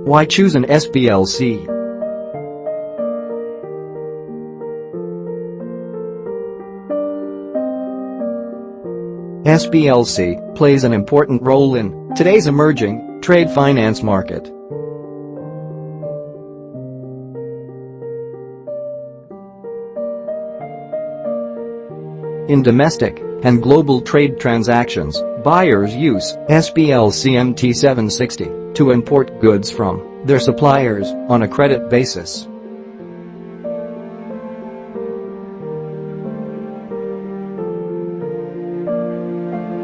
Why choose an SBLC? SBLC plays an important role in today's emerging trade finance market. In domestic and global trade transactions, buyers use SBLC MT760 to import goods from their suppliers on a credit basis.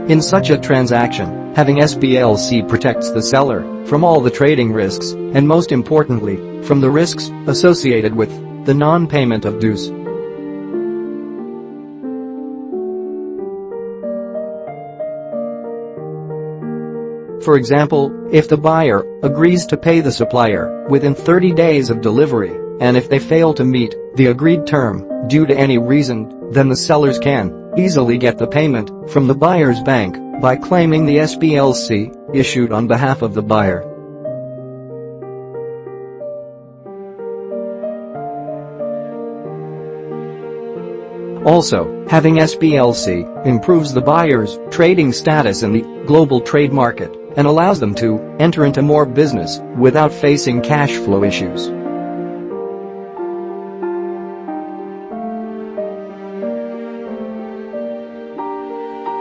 In such a transaction, having SBLC protects the seller from all the trading risks and, most importantly, from the risks associated with the non-payment of dues. For example, if the buyer agrees to pay the supplier within 30 days of delivery, and if they fail to meet the agreed term due to any reason, then the sellers can easily get the payment from the buyer's bank by claiming the SBLC issued on behalf of the buyer. Also, having SBLC improves the buyer's trading status in the global trade market and allows them to enter into more business without facing cash flow issues.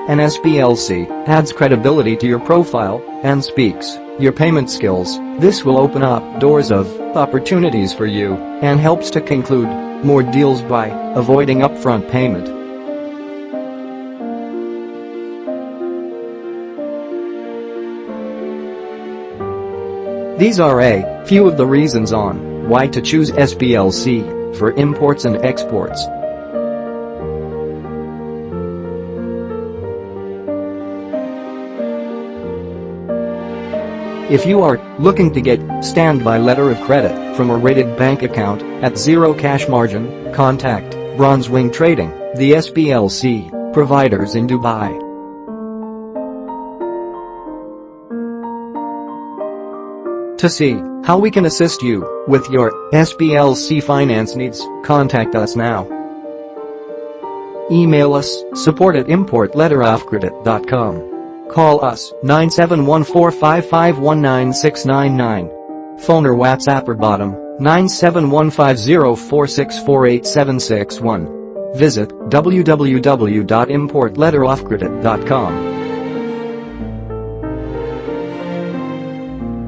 An SBLC adds credibility to your profile and speaks your payment skills. This will open up doors of opportunities for you and helps to conclude more deals by avoiding upfront payment. These are a few of the reasons on why to choose SBLC for imports and exports. If you are looking to get standby letter of credit from a rated bank account at zero cash margin, contact Bronzewing Trading, the SBLC providers in Dubai. To see how we can assist you with your SBLC finance needs, contact us now. Email us support@importletterofcredit.com. Call us 9714551969. Phone or WhatsApp or bottom 9715046487661. Visit www.importletterofcredit.com.